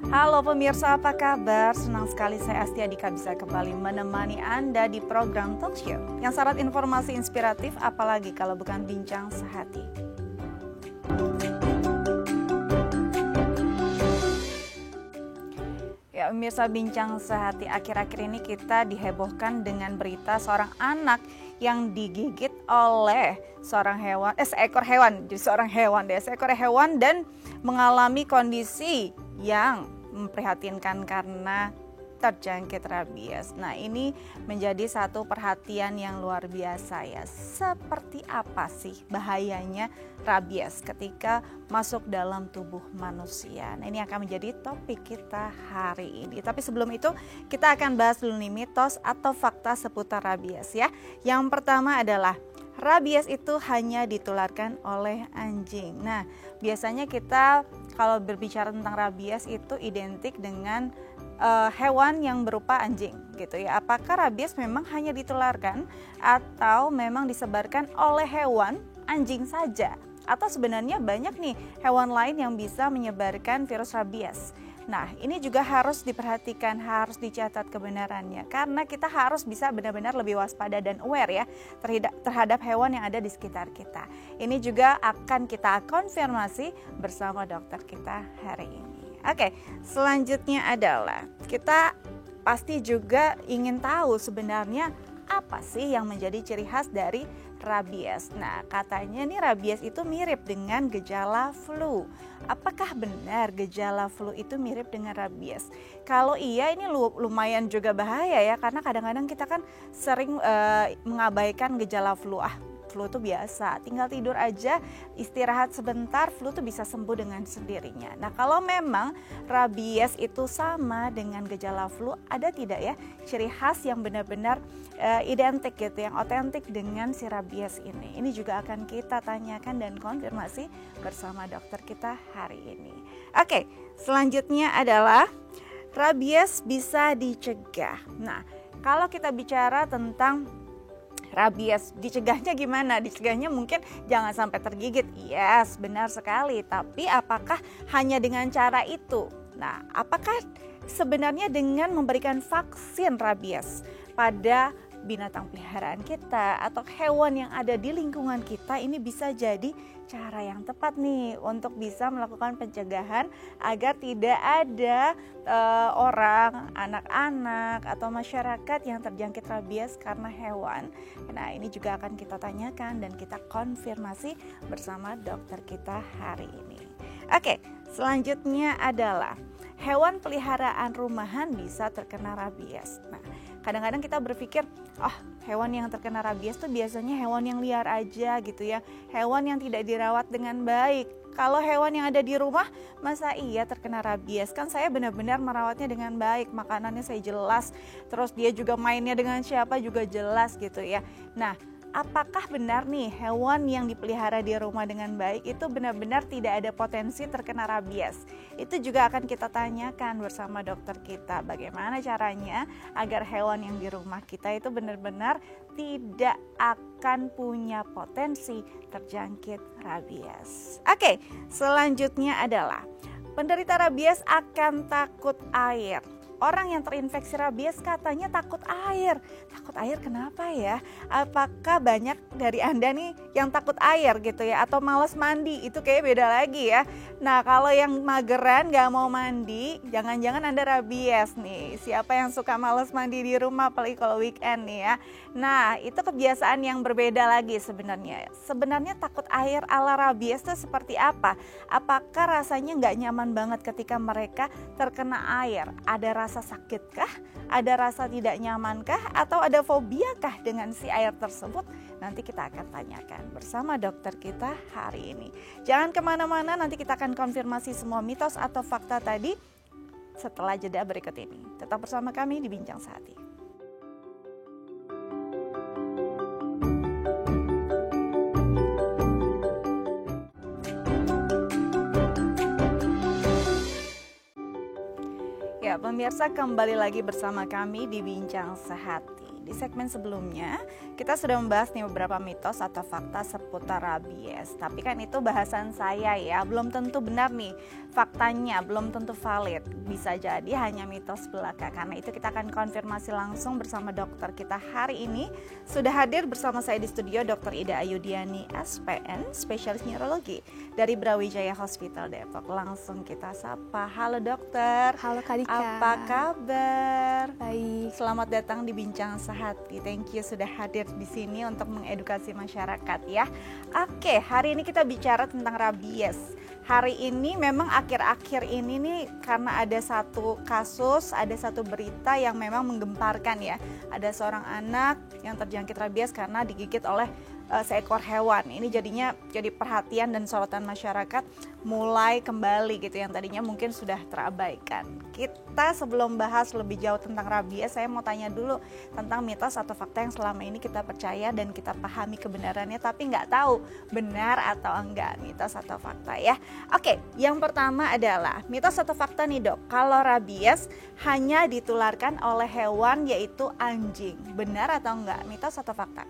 Halo pemirsa, apa kabar? Senang sekali saya Asti Adika bisa kembali menemani Anda di program Talk Show yang syarat informasi inspiratif, apalagi kalau bukan bincang sehati. Ya pemirsa, bincang sehati akhir-akhir ini kita dihebohkan dengan berita seorang anak yang digigit oleh seekor hewan dan mengalami kondisi yang memprihatinkan karena terjangkit rabies. Nah, ini menjadi satu perhatian yang luar biasa ya. Seperti apa sih bahayanya rabies ketika masuk dalam tubuh manusia? Nah, ini akan menjadi topik kita hari ini. Tapi sebelum itu, kita akan bahas dulu nih mitos atau fakta seputar rabies ya. Yang pertama adalah rabies itu hanya ditularkan oleh anjing. Nah, biasanya kita kalau berbicara tentang rabies itu identik dengan hewan yang berupa anjing gitu ya. Apakah rabies memang hanya ditularkan atau memang disebarkan oleh hewan anjing saja? Atau sebenarnya banyak nih hewan lain yang bisa menyebarkan virus rabies. Nah, ini juga harus diperhatikan, harus dicatat kebenarannya. Karena kita harus bisa benar-benar lebih waspada dan aware ya terhadap hewan yang ada di sekitar kita. Ini juga akan kita konfirmasi bersama dokter kita hari ini. Oke, selanjutnya adalah kita pasti juga ingin tahu sebenarnya apa sih yang menjadi ciri khas dari rabies. Nah, katanya nih rabies itu mirip dengan gejala flu. Apakah benar gejala flu itu mirip dengan rabies? Kalau iya, ini lumayan juga bahaya ya, karena kadang-kadang kita kan sering mengabaikan gejala flu. Flu itu biasa, tinggal tidur aja, istirahat sebentar, flu itu bisa sembuh dengan sendirinya. Nah, kalau memang rabies itu sama dengan gejala flu, ada tidak ya ciri khas yang benar-benar identik gitu, yang otentik dengan si rabies ini? Ini juga akan kita tanyakan dan konfirmasi bersama dokter kita hari ini. Oke, selanjutnya adalah rabies bisa dicegah. Nah, kalau kita bicara tentang rabies, dicegahnya gimana? Dicegahnya mungkin jangan sampai tergigit. Yes, benar sekali. Tapi apakah hanya dengan cara itu? Nah, apakah sebenarnya dengan memberikan vaksin rabies pada binatang peliharaan kita atau hewan yang ada di lingkungan kita, ini bisa jadi cara yang tepat nih untuk bisa melakukan pencegahan agar tidak ada orang, anak-anak atau masyarakat yang terjangkit rabies karena hewan. Nah, ini juga akan kita tanyakan dan kita konfirmasi bersama dokter kita hari ini. Oke, selanjutnya adalah hewan peliharaan rumahan bisa terkena rabies. Nah, kadang-kadang kita berpikir, hewan yang terkena rabies tuh biasanya hewan yang liar aja gitu ya, hewan yang tidak dirawat dengan baik. Kalau hewan yang ada di rumah, masa iya terkena rabies? Kan saya benar-benar merawatnya dengan baik, makanannya saya jelas, terus dia juga mainnya dengan siapa juga jelas gitu ya. Nah, apakah benar nih hewan yang dipelihara di rumah dengan baik itu benar-benar tidak ada potensi terkena rabies? Itu juga akan kita tanyakan bersama dokter kita. Bagaimana caranya agar hewan yang di rumah kita itu benar-benar tidak akan punya potensi terjangkit rabies. Oke, selanjutnya adalah penderita rabies akan takut air. Orang yang terinfeksi rabies katanya takut air. Takut air kenapa ya? Apakah banyak dari Anda nih yang takut air gitu ya? Atau malas mandi? Itu kayak beda lagi ya. Nah, kalau yang mageran gak mau mandi, jangan-jangan Anda rabies nih. Siapa yang suka malas mandi di rumah apalagi kalau weekend nih ya? Nah, itu kebiasaan yang berbeda lagi sebenarnya. Sebenarnya takut air ala rabies itu seperti apa? Apakah rasanya gak nyaman banget ketika mereka terkena air? Ada rasa sakitkah? Ada rasa tidak nyamankah? Atau ada fobiakah dengan si air tersebut? Nanti kita akan tanyakan bersama dokter kita hari ini. Jangan kemana-mana, nanti kita akan konfirmasi semua mitos atau fakta tadi setelah jeda berikut ini. Tetap bersama kami di Bincang Sehati. Ya, pemirsa, kembali lagi bersama kami di Bincang Sehati. Di segmen sebelumnya kita sudah membahas nih beberapa mitos atau fakta seputar rabies. Tapi kan itu bahasan saya ya, belum tentu benar nih faktanya, belum tentu valid. Bisa jadi hanya mitos belaka. Karena itu kita akan konfirmasi langsung bersama dokter kita hari ini. Sudah hadir bersama saya di studio Dr. Ida Ayudiani SPN, spesialis neurologi dari Brawijaya Hospital Depok. Langsung kita sapa. Halo dokter. Halo Kak Dika. Apa kabar? Baik. Selamat datang di Bincang Sehati. Thank you sudah hadir di sini untuk mengedukasi masyarakat ya. Oke, hari ini kita bicara tentang rabies. Hari ini memang akhir-akhir ini nih karena ada satu kasus, ada satu berita yang memang menggemparkan ya. Ada seorang anak yang terjangkit rabies karena digigit oleh seekor hewan. Ini jadinya jadi perhatian dan sorotan masyarakat mulai kembali gitu, yang tadinya mungkin sudah terabaikan. Kita sebelum bahas lebih jauh tentang rabies, saya mau tanya dulu tentang mitos atau fakta yang selama ini kita percaya dan kita pahami kebenarannya tapi nggak tahu benar atau enggak, mitos atau fakta ya. Oke, yang pertama adalah mitos atau fakta nih dok, kalau rabies hanya ditularkan oleh hewan yaitu anjing. Benar atau enggak, mitos atau fakta?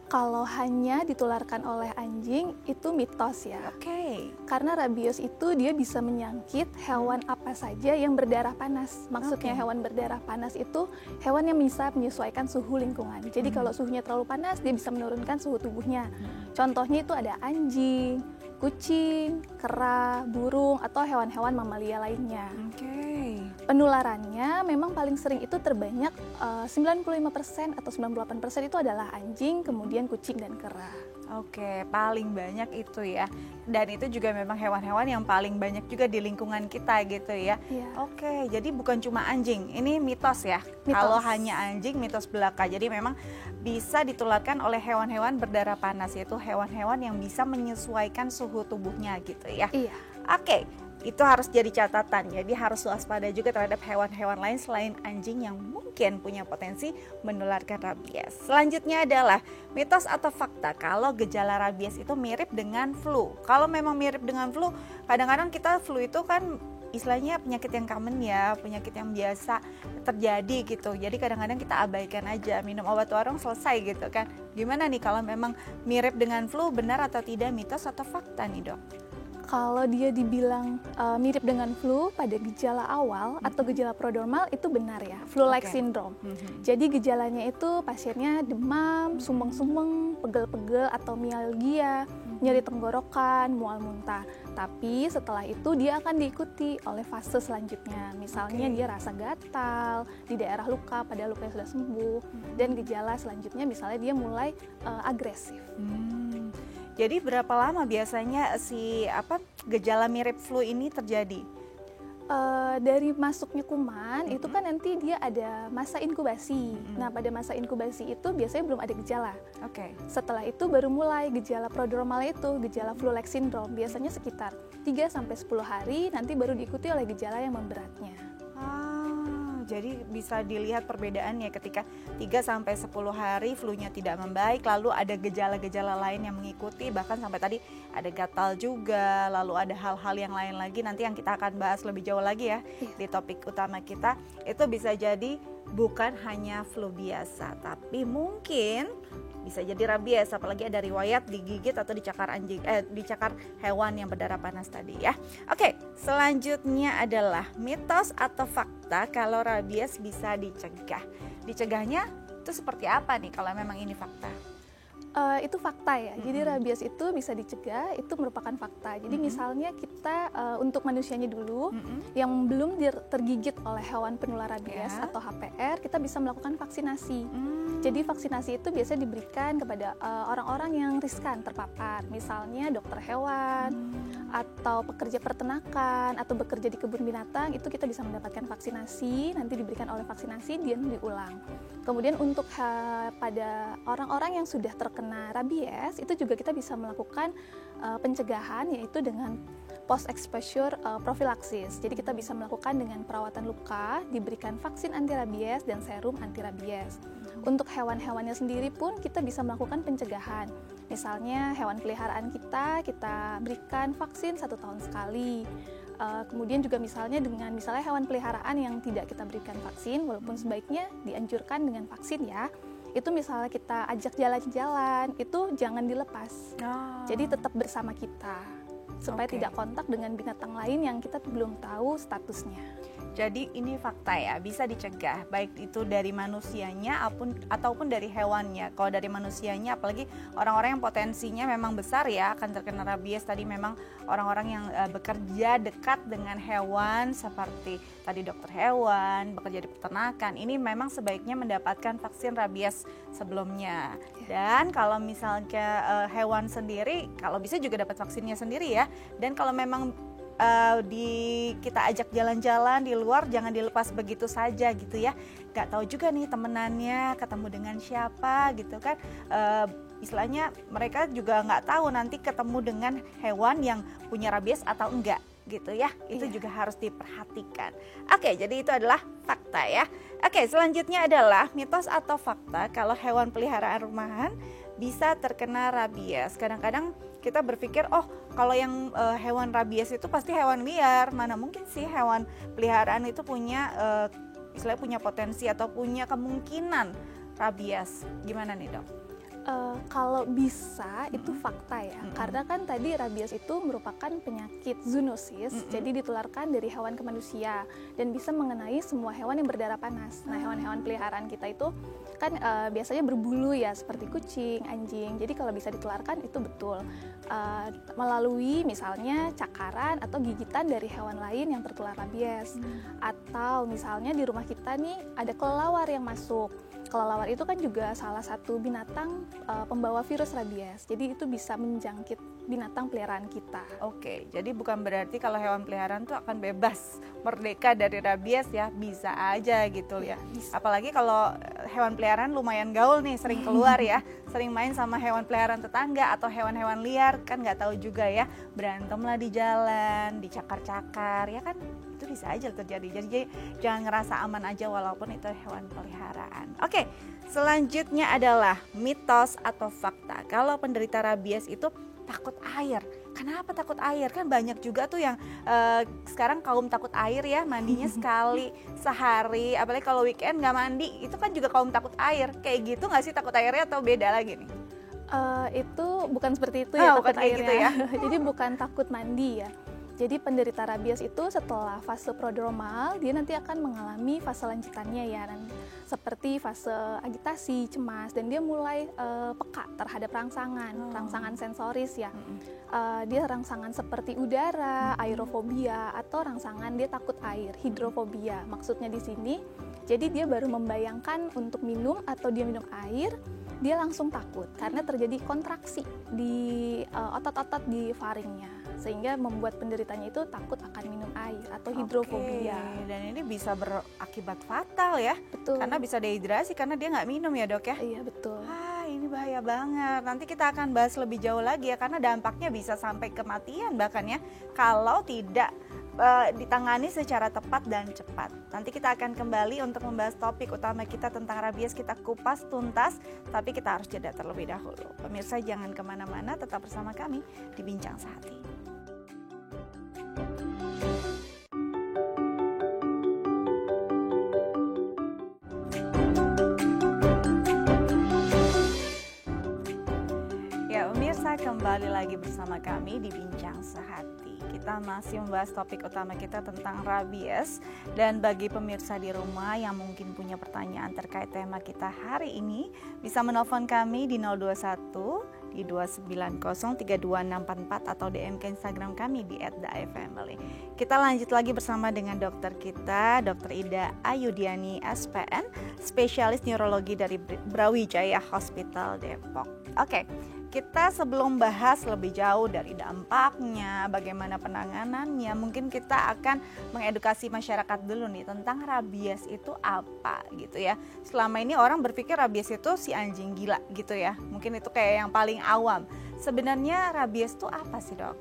Kalau hanya ditularkan oleh anjing itu mitos ya. Oke. Karena rabies itu dia bisa menyangkit hewan apa saja yang berdarah panas. Maksudnya hewan berdarah panas itu hewan yang bisa menyesuaikan suhu lingkungan. Jadi kalau suhunya terlalu panas dia bisa menurunkan suhu tubuhnya. Contohnya itu ada anjing, kucing, kera, burung atau hewan-hewan mamalia lainnya. Penularannya memang paling sering itu terbanyak 95% atau 98% itu adalah anjing, kemudian kucing dan kera. Oke, paling banyak itu ya. Dan itu juga memang hewan-hewan yang paling banyak juga di lingkungan kita gitu ya. Iya. Oke, jadi bukan cuma anjing. Ini mitos ya. Mitos. Kalau hanya anjing, mitos belaka. Jadi memang bisa ditularkan oleh hewan-hewan berdarah panas, yaitu hewan-hewan yang bisa menyesuaikan suhu tubuhnya gitu ya. Iya. Oke. Itu harus jadi catatan, jadi harus waspada juga terhadap hewan-hewan lain selain anjing yang mungkin punya potensi menularkan rabies. Selanjutnya adalah mitos atau fakta kalau gejala rabies itu mirip dengan flu. Kalau memang mirip dengan flu, kadang-kadang kita flu itu kan istilahnya penyakit yang common ya, penyakit yang biasa terjadi gitu. Jadi kadang-kadang kita abaikan aja, minum obat warung selesai gitu kan. Gimana nih kalau memang mirip dengan flu, benar atau tidak, mitos atau fakta nih dok? Kalau dia dibilang mirip dengan flu pada gejala awal atau gejala prodromal itu benar ya, flu-like syndrome. Jadi gejalanya itu pasiennya demam, sumbeng-sumbeng, pegel-pegel atau mialgia, nyeri tenggorokan, mual muntah. Tapi setelah itu dia akan diikuti oleh fase selanjutnya. Misalnya dia rasa gatal di daerah luka pada lukanya sudah sembuh, dan gejala selanjutnya misalnya dia mulai agresif. Jadi berapa lama biasanya gejala mirip flu ini terjadi? Dari masuknya kuman itu kan nanti dia ada masa inkubasi. Nah, pada masa inkubasi itu biasanya belum ada gejala. Setelah itu baru mulai gejala prodromal itu, gejala flu-like syndrome. Biasanya sekitar 3-10 hari nanti baru diikuti oleh gejala yang memberatnya. Jadi bisa dilihat perbedaannya ketika 3-10 hari flu-nya tidak membaik, lalu ada gejala-gejala lain yang mengikuti, bahkan sampai tadi ada gatal juga, lalu ada hal-hal yang lain lagi nanti yang kita akan bahas lebih jauh lagi ya di topik utama kita. Itu bisa jadi bukan hanya flu biasa, tapi mungkin bisa jadi rabies, apalagi ada riwayat digigit atau dicakar dicakar hewan yang berdarah panas tadi ya. Oke, selanjutnya adalah mitos atau fakta kalau rabies bisa dicegah. Dicegahnya itu seperti apa nih kalau memang ini fakta? Itu fakta ya. Jadi rabies itu bisa dicegah, itu merupakan fakta. Jadi misalnya kita untuk manusianya dulu yang belum tergigit oleh hewan penular rabies atau HPR, kita bisa melakukan vaksinasi. Jadi vaksinasi itu biasanya diberikan kepada orang-orang yang riskan terpapar, misalnya dokter hewan atau pekerja peternakan atau bekerja di kebun binatang, itu kita bisa mendapatkan vaksinasi, nanti diberikan oleh vaksinasi dan diulang. Kemudian untuk pada orang-orang yang sudah terkena rabies, itu juga kita bisa melakukan pencegahan, yaitu dengan post exposure prophylaxis. Jadi kita bisa melakukan dengan perawatan luka, diberikan vaksin anti rabies dan serum anti rabies. Untuk hewan-hewannya sendiri pun kita bisa melakukan pencegahan. Misalnya hewan peliharaan kita berikan vaksin 1 tahun sekali. Kemudian juga misalnya hewan peliharaan yang tidak kita berikan vaksin, walaupun sebaiknya dianjurkan dengan vaksin ya, itu misalnya kita ajak jalan-jalan, itu jangan dilepas. Jadi tetap bersama kita supaya tidak kontak dengan binatang lain yang kita belum tahu statusnya. Jadi ini fakta ya, bisa dicegah baik itu dari manusianya ataupun dari hewannya. Kalau dari manusianya, apalagi orang-orang yang potensinya memang besar ya akan terkena rabies, tadi memang orang-orang yang bekerja dekat dengan hewan seperti tadi dokter hewan, bekerja di peternakan, ini memang sebaiknya mendapatkan vaksin rabies sebelumnya. Dan kalau misalnya hewan sendiri, kalau bisa juga dapat vaksinnya sendiri ya. Dan kalau memang kita ajak jalan-jalan di luar, jangan dilepas begitu saja gitu ya. Gak tahu juga nih temenannya ketemu dengan siapa gitu kan. Istilahnya mereka juga nggak tahu nanti ketemu dengan hewan yang punya rabies atau enggak gitu ya. Itu juga harus diperhatikan. Oke, jadi itu adalah fakta ya. Oke, selanjutnya adalah mitos atau fakta kalau hewan peliharaan rumahan bisa terkena rabies. Kadang-kadang kita berpikir, oh kalau yang hewan rabies itu pasti hewan liar. Mana mungkin sih hewan peliharaan itu punya istilahnya punya potensi atau punya kemungkinan rabies. Gimana nih dok? Kalau bisa itu fakta ya, karena kan tadi rabies itu merupakan penyakit zoonosis, jadi ditularkan dari hewan ke manusia dan bisa mengenai semua hewan yang berdarah panas. Nah, hewan-hewan peliharaan kita itu kan biasanya berbulu ya, seperti kucing, anjing. Jadi kalau bisa ditularkan itu betul melalui misalnya cakaran atau gigitan dari hewan lain yang tertular rabies, atau misalnya di rumah kita nih ada kelelawar yang masuk. Kelelawar itu kan juga salah satu binatang pembawa virus rabies. Jadi itu bisa menjangkit binatang peliharaan kita. Oke, jadi bukan berarti kalau hewan peliharaan tuh akan bebas merdeka dari rabies ya, bisa aja gitu ya. Bisa. Apalagi kalau hewan peliharaan lumayan gaul nih, sering keluar ya, sering main sama hewan peliharaan tetangga atau hewan-hewan liar, kan nggak tahu juga ya, berantem lah di jalan, dicakar-cakar ya kan, itu bisa aja terjadi. Jadi jangan ngerasa aman aja walaupun itu hewan peliharaan. Oke, selanjutnya adalah mitos atau fakta kalau penderita rabies itu takut air. Kenapa takut air? Kan banyak juga tuh yang sekarang kaum takut air ya, mandinya sekali sehari, apalagi kalau weekend nggak mandi, itu kan juga kaum takut air. Kayak gitu nggak sih takut airnya atau beda lagi nih? Itu bukan seperti itu ya, takut airnya. Gitu ya? Jadi bukan takut mandi ya. Jadi penderita rabies itu setelah fase prodromal, dia nanti akan mengalami fase lanjutannya ya, seperti fase agitasi, cemas, dan dia mulai peka terhadap rangsangan sensoris ya. Dia rangsangan seperti udara, aerofobia, atau rangsangan dia takut air, hidrofobia. Maksudnya di sini, jadi dia baru membayangkan untuk minum atau dia minum air, dia langsung takut karena terjadi kontraksi di otot-otot di faringnya, sehingga membuat penderitanya itu takut akan minum air atau hidrofobia. Dan ini bisa berakibat fatal ya. Betul. Karena bisa dehidrasi karena dia nggak minum ya dok ya. Iya betul. Ini bahaya banget. Nanti kita akan bahas lebih jauh lagi ya, karena dampaknya bisa sampai kematian bahkan ya kalau tidak ditangani secara tepat dan cepat. Nanti kita akan kembali untuk membahas topik utama kita tentang rabies, kita kupas tuntas, tapi kita harus jeda terlebih dahulu. Pemirsa jangan kemana-mana, tetap bersama kami di Bincang Sehati. Ya pemirsa, kembali lagi bersama kami di Bincang Sehati. Kita masih membahas topik utama kita tentang rabies, dan bagi pemirsa di rumah yang mungkin punya pertanyaan terkait tema kita hari ini, bisa menelpon kami di 021 di 2903244 atau DM ke Instagram kami di @daifamily. Kita lanjut lagi bersama dengan dokter kita, Dr. Ida Ayudiani SPN, spesialis neurologi dari Brawijaya Hospital Depok. Oke. Kita sebelum bahas lebih jauh dari dampaknya, bagaimana penanganannya, mungkin kita akan mengedukasi masyarakat dulu nih tentang rabies itu apa gitu ya. Selama ini orang berpikir rabies itu si anjing gila gitu ya. Mungkin itu kayak yang paling awam. Sebenarnya rabies itu apa sih dok?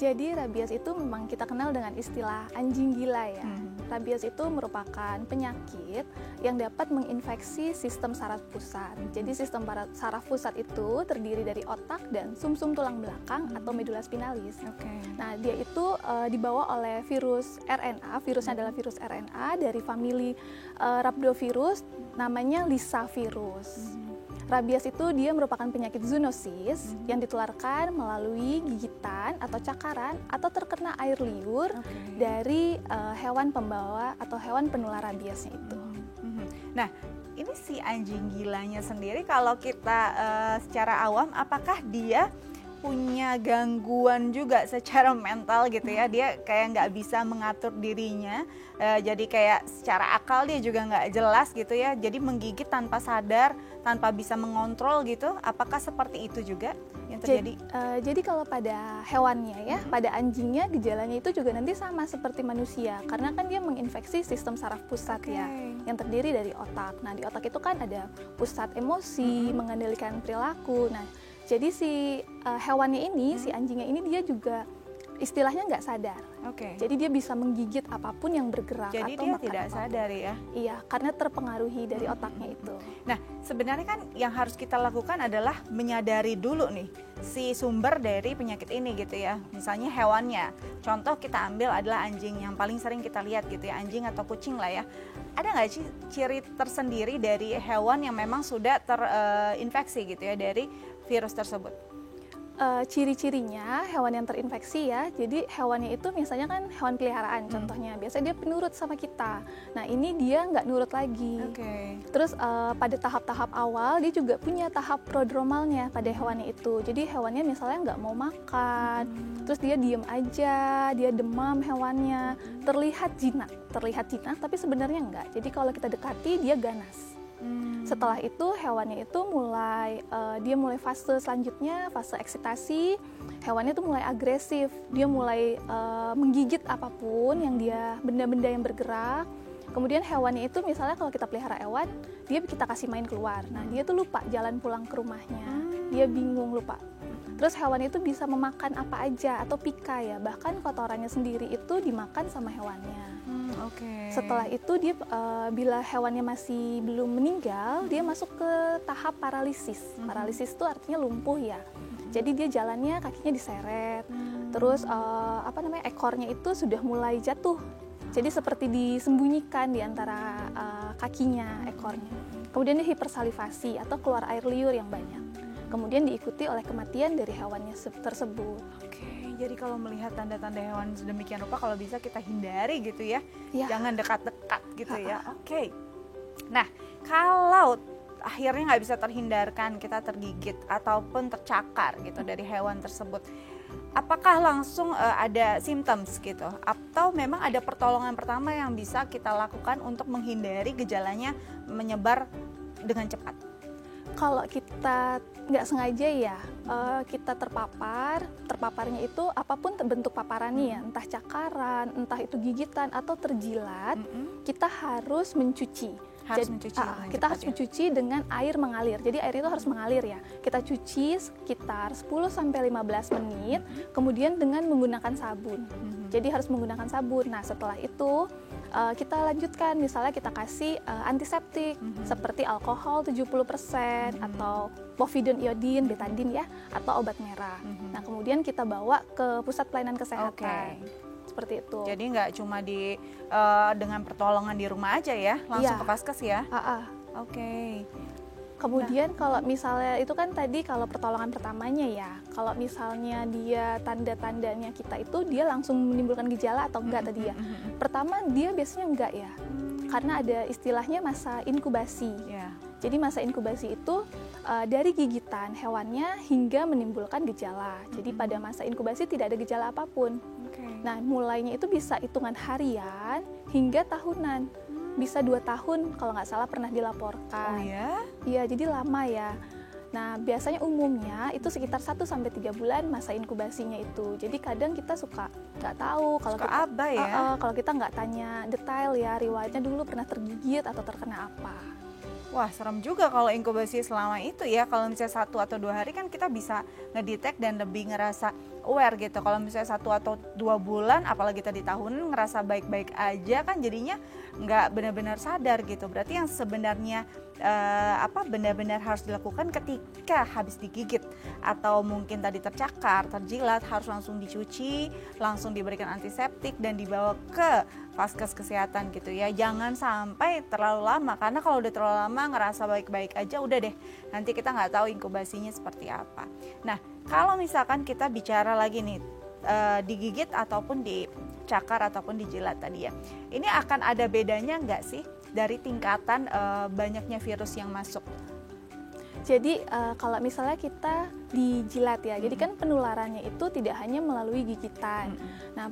Jadi rabies itu memang kita kenal dengan istilah anjing gila ya. Rabies itu merupakan penyakit yang dapat menginfeksi sistem saraf pusat. Jadi sistem saraf pusat itu terdiri dari otak dan sumsum tulang belakang atau medula spinalis. Nah, dia itu dibawa oleh virus RNA. Virusnya adalah virus RNA dari famili rhabdovirus, namanya Lissa virus. Rabies itu dia merupakan penyakit zoonosis yang ditularkan melalui gigitan atau cakaran atau terkena air liur dari hewan pembawa atau hewan penular rabiesnya itu. Nah, ini si anjing gilanya sendiri kalau kita secara awam, apakah dia punya gangguan juga secara mental gitu ya? Dia kayak nggak bisa mengatur dirinya, jadi kayak secara akal dia juga nggak jelas gitu ya, jadi menggigit tanpa sadar, tanpa bisa mengontrol gitu. Apakah seperti itu juga yang terjadi? Jadi kalau pada hewannya ya, pada anjingnya gejalanya itu juga nanti sama seperti manusia, karena kan dia menginfeksi sistem saraf pusat ya, yang terdiri dari otak. Nah, di otak itu kan ada pusat emosi, mengendalikan perilaku. Nah, jadi si hewannya ini, si anjingnya ini dia juga istilahnya nggak sadar. Jadi dia bisa menggigit apapun yang bergerak. Jadi atau dia makan tidak apapun. sadar ya? Iya, karena terpengaruhi dari otaknya itu. Nah, sebenarnya kan yang harus kita lakukan adalah menyadari dulu nih si sumber dari penyakit ini gitu ya. Misalnya hewannya. Contoh kita ambil adalah anjing yang paling sering kita lihat gitu ya, anjing atau kucing lah ya. Ada nggak sih ciri tersendiri dari hewan yang memang sudah terinfeksi gitu ya dari virus tersebut? Ciri-cirinya hewan yang terinfeksi ya, jadi hewannya itu misalnya kan hewan peliharaan contohnya, biasanya dia penurut sama kita. Nah, ini dia nggak nurut lagi. Terus pada tahap-tahap awal dia juga punya tahap prodromalnya pada hewannya itu. Jadi hewannya misalnya nggak mau makan, terus dia diem aja, dia demam hewannya, terlihat jinak tapi sebenarnya enggak. Jadi kalau kita dekati dia ganas. Setelah itu hewannya itu mulai fase selanjutnya, fase eksitasi. Hewannya itu mulai agresif, dia mulai menggigit apapun yang benda-benda yang bergerak. Kemudian hewannya itu misalnya kalau kita pelihara hewan, dia kita kasih main keluar. Nah, dia tuh lupa jalan pulang ke rumahnya. Dia bingung, lupa. Terus hewan itu bisa memakan apa aja atau pika ya, bahkan kotorannya sendiri itu dimakan sama hewannya. Setelah itu dia bila hewannya masih belum meninggal, dia masuk ke tahap paralisis. Paralisis itu artinya lumpuh ya. Jadi dia jalannya kakinya diseret, terus ekornya itu sudah mulai jatuh. Jadi seperti disembunyikan di antara kakinya, ekornya. Kemudian dia hipersalivasi atau keluar air liur yang banyak. Kemudian diikuti oleh kematian dari hewannya tersebut. Jadi kalau melihat tanda-tanda hewan sedemikian rupa, kalau bisa kita hindari gitu ya, jangan dekat-dekat gitu ya. Nah, kalau akhirnya nggak bisa terhindarkan, kita tergigit ataupun tercakar gitu dari hewan tersebut, apakah langsung ada symptoms gitu, atau memang ada pertolongan pertama yang bisa kita lakukan untuk menghindari gejalanya menyebar dengan cepat? Kalau kita nggak sengaja ya, kita terpaparnya itu apapun bentuk paparannya ya, entah cakaran, entah itu gigitan atau terjilat, kita harus mencuci. Kita harus mencuci dengan air mengalir. Jadi air itu harus mengalir ya. Kita cuci sekitar 10-15 menit, kemudian dengan menggunakan sabun. Jadi harus menggunakan sabun. Nah, setelah itu kita lanjutkan, misalnya kita kasih antiseptik seperti alkohol 70% atau povidone iodin, betadine ya, atau obat merah. Nah, kemudian kita bawa ke pusat pelayanan kesehatan. Seperti itu. Jadi nggak cuma dengan pertolongan di rumah aja ya, langsung ke vaskes ya? Kemudian kalau misalnya itu kan tadi kalau pertolongan pertamanya ya, kalau misalnya dia tanda-tandanya kita itu dia langsung menimbulkan gejala atau enggak tadi ya. Pertama dia biasanya enggak ya, karena ada istilahnya masa inkubasi. Jadi masa inkubasi itu dari gigitan hewannya hingga menimbulkan gejala. Jadi pada masa inkubasi tidak ada gejala apapun. Nah, mulainya itu bisa hitungan harian hingga tahunan. Bisa 2 tahun kalau nggak salah pernah dilaporkan. Iya, jadi lama ya. Nah, biasanya umumnya itu sekitar 1-3 bulan masa inkubasinya itu. Jadi kadang kita suka nggak tahu kalau kalau kita nggak tanya detail ya, riwayatnya dulu pernah tergigit atau terkena apa. Wah, serem juga kalau inkubasi selama itu ya. Kalau misalnya 1 atau 2 hari kan kita bisa ngedetect dan lebih ngerasa, aware gitu. Kalau misalnya 1 atau 2 bulan, apalagi tadi tahun ngerasa baik-baik aja kan jadinya nggak benar-benar sadar gitu. Berarti yang sebenarnya benar-benar harus dilakukan ketika habis digigit atau mungkin tadi tercakar, terjilat, harus langsung dicuci, langsung diberikan antiseptik dan dibawa ke vaskes kesehatan gitu ya. Jangan sampai terlalu lama, karena kalau udah terlalu lama ngerasa baik-baik aja udah deh, nanti kita nggak tahu inkubasinya seperti apa. Nah, kalau misalkan kita bicara lagi nih digigit ataupun dicakar ataupun dijilat tadi ya, ini akan ada bedanya nggak sih dari tingkatan banyaknya virus yang masuk? Jadi kalau misalnya kita dijilat ya, jadi kan penularannya itu tidak hanya melalui gigitan. Nah,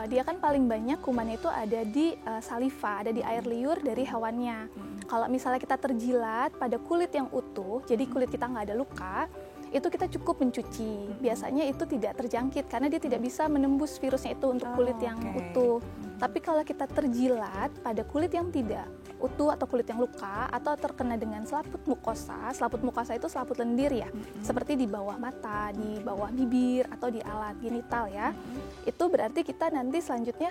dia kan paling banyak kumannya itu ada di saliva, ada di air liur dari hewannya. Kalau misalnya kita terjilat pada kulit yang utuh, jadi kulit kita nggak ada luka, itu kita cukup mencuci. Biasanya itu tidak terjangkit karena dia tidak bisa menembus virusnya itu untuk kulit yang utuh. Tapi kalau kita terjilat pada kulit yang tidak utuh atau kulit yang luka atau terkena dengan selaput mukosa itu selaput lendir ya, seperti di bawah mata, di bawah bibir atau di alat genital ya, itu berarti kita nanti selanjutnya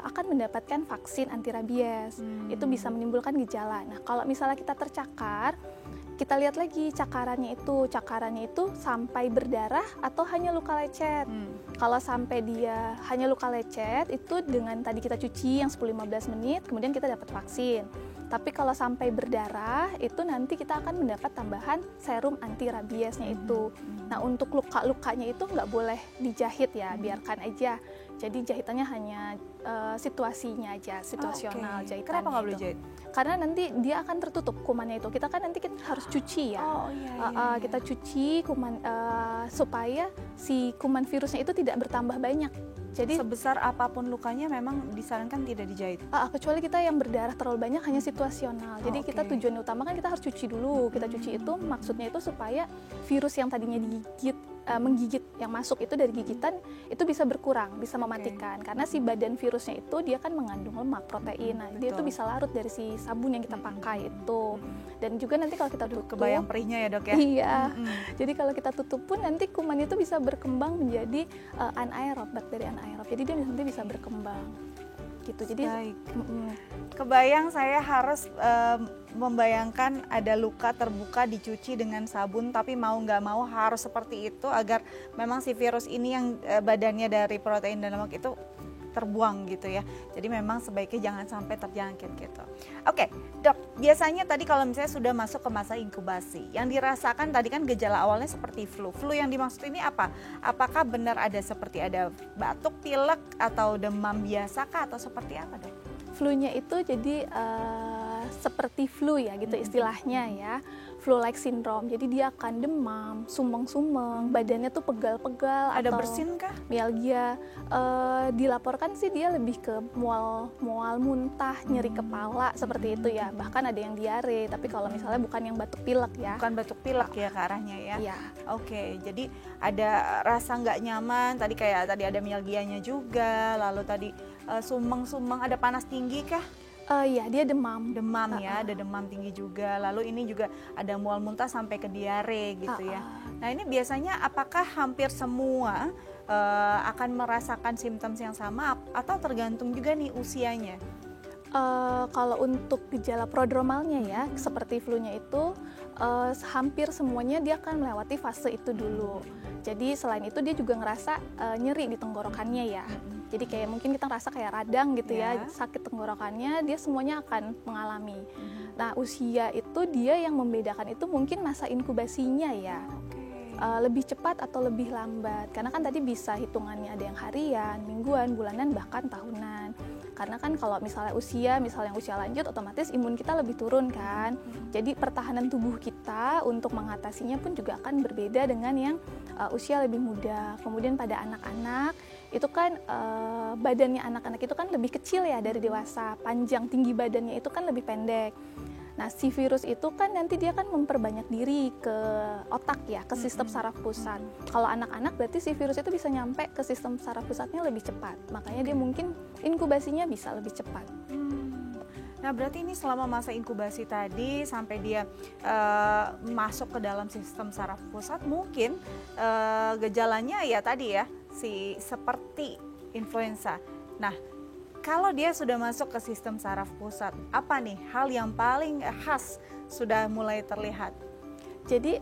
akan mendapatkan vaksin anti rabies. Itu bisa menimbulkan gejala. Nah, kalau misalnya kita tercakar, kita lihat lagi cakarannya itu sampai berdarah atau hanya luka lecet. Kalau sampai dia hanya luka lecet, itu dengan tadi kita cuci yang 10-15 menit, kemudian kita dapat vaksin. Tapi kalau sampai berdarah, itu nanti kita akan mendapat tambahan serum anti rabiesnya itu. Nah, untuk luka-lukanya itu nggak boleh dijahit ya, biarkan aja. Jadi jahitannya hanya situasinya aja, situasional jahitannya. Kenapa nggak boleh jahit? Karena nanti dia akan tertutup kumannya itu. Kita kan nanti harus cuci ya. Kita cuci kuman supaya si kuman virusnya itu tidak bertambah banyak. Jadi sebesar apapun lukanya memang disarankan tidak dijahit. Kecuali kita yang berdarah terlalu banyak hanya situasional. Jadi kita tujuan utama kan kita harus cuci dulu. Kita cuci itu maksudnya itu supaya virus yang tadinya menggigit yang masuk itu dari gigitan itu bisa berkurang, bisa mematikan. Karena si badan virusnya itu dia kan mengandung lemak, protein. Nah, dia itu bisa larut dari si sabun yang kita pakai itu. Dan juga nanti kalau kita tutup, kebayang perihnya ya, Dok ya. Iya. Jadi kalau kita tutup pun nanti kuman itu bisa berkembang menjadi anaerob, bakteri anaerob. Jadi dia nanti bisa berkembang. Gitu. Jadi kebayang saya harus membayangkan ada luka terbuka dicuci dengan sabun, tapi mau nggak mau harus seperti itu agar memang si virus ini yang badannya dari protein dan lemak itu terbuang gitu ya. Jadi memang sebaiknya jangan sampai terjangkit gitu. Oke, Dok, biasanya tadi kalau misalnya sudah masuk ke masa inkubasi, yang dirasakan tadi kan gejala awalnya seperti flu. Flu yang dimaksud ini apa? Apakah benar ada seperti ada batuk, pilek atau demam biasa kah atau seperti apa, Dok? Flu-nya itu jadi seperti flu ya gitu istilahnya ya, flu-like syndrome. Jadi dia akan demam, sumeng-sumeng, badannya tuh pegal-pegal. Ada atau bersin kah? Mialgia. Dilaporkan sih dia lebih ke mual muntah, nyeri kepala seperti itu ya. Bahkan ada yang diare. Tapi kalau misalnya bukan yang batuk pilek ya. Bukan batuk pilek ya ke arahnya ya. Iya. Oke, jadi ada rasa nggak nyaman. Tadi ada mialgianya juga. Lalu tadi sumeng-sumeng, ada panas tinggi kah? Iya, dia demam. Demam ya, ada demam tinggi juga. Lalu ini juga ada mual muntah sampai ke diare gitu ya. Nah, ini biasanya apakah hampir semua akan merasakan simptom yang sama atau tergantung juga nih usianya? Kalau untuk gejala prodromalnya ya, seperti flu-nya itu hampir semuanya dia akan melewati fase itu dulu. Jadi selain itu dia juga ngerasa nyeri di tenggorokannya ya. Jadi kayak mungkin kita ngerasa kayak radang gitu ya, sakit tenggorokannya, dia semuanya akan mengalami. Nah, usia itu dia yang membedakan itu mungkin masa inkubasinya ya. Lebih cepat atau lebih lambat. Karena kan tadi bisa hitungannya ada yang harian, mingguan, bulanan, bahkan tahunan. Karena kan kalau misalnya yang usia lanjut, otomatis imun kita lebih turun kan. Jadi pertahanan tubuh kita untuk mengatasinya pun juga akan berbeda dengan yang usia lebih muda. Kemudian pada anak-anak, itu kan badannya anak-anak itu kan lebih kecil ya dari dewasa. Panjang tinggi badannya itu kan lebih pendek. Nah, si virus itu kan nanti dia kan memperbanyak diri ke otak ya, ke sistem saraf pusat. Kalau anak-anak berarti si virus itu bisa nyampe ke sistem saraf pusatnya lebih cepat. Makanya dia mungkin inkubasinya bisa lebih cepat. Nah, berarti ini selama masa inkubasi tadi sampai dia masuk ke dalam sistem saraf pusat, mungkin gejalanya ya tadi ya, seperti influenza. Nah, kalau dia sudah masuk ke sistem saraf pusat, apa nih hal yang paling khas sudah mulai terlihat? Jadi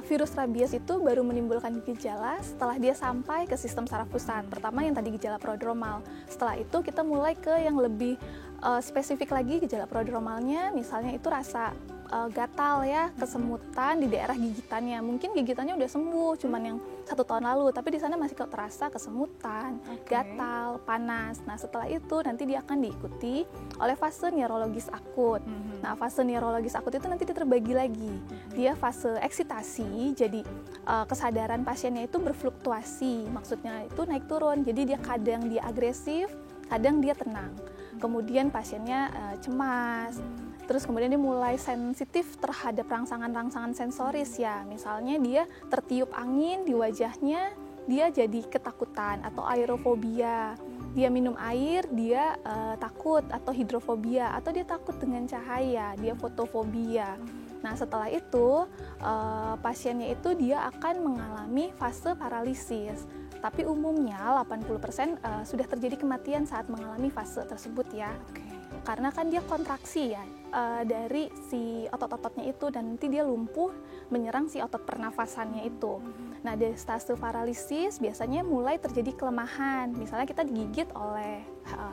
virus rabies itu baru menimbulkan gejala setelah dia sampai ke sistem saraf pusat. Pertama yang tadi gejala prodromal. Setelah itu kita mulai ke yang lebih spesifik lagi gejala prodromalnya, misalnya itu rasa gatal ya, kesemutan di daerah gigitannya. Mungkin gigitannya udah sembuh, cuman yang 1 tahun lalu, tapi di sana masih terasa kesemutan, gatal, panas. Nah setelah itu nanti dia akan diikuti oleh fase neurologis akut. Nah fase neurologis akut itu nanti terbagi lagi. Dia fase eksitasi, jadi kesadaran pasiennya itu berfluktuasi, maksudnya itu naik turun. Jadi dia kadang dia agresif, kadang dia tenang. Kemudian pasiennya cemas. Terus kemudian dia mulai sensitif terhadap rangsangan-rangsangan sensoris ya. Misalnya dia tertiup angin di wajahnya, dia jadi ketakutan atau aerofobia. Dia minum air, dia takut atau hidrofobia, atau dia takut dengan cahaya, dia fotofobia. Nah setelah itu pasiennya itu dia akan mengalami fase paralisis. Tapi umumnya 80% sudah terjadi kematian saat mengalami fase tersebut ya. Karena kan dia kontraksi ya dari si otot-ototnya itu, dan nanti dia lumpuh menyerang si otot pernafasannya itu. Nah dari stase paralisis biasanya mulai terjadi kelemahan. Misalnya kita digigit oleh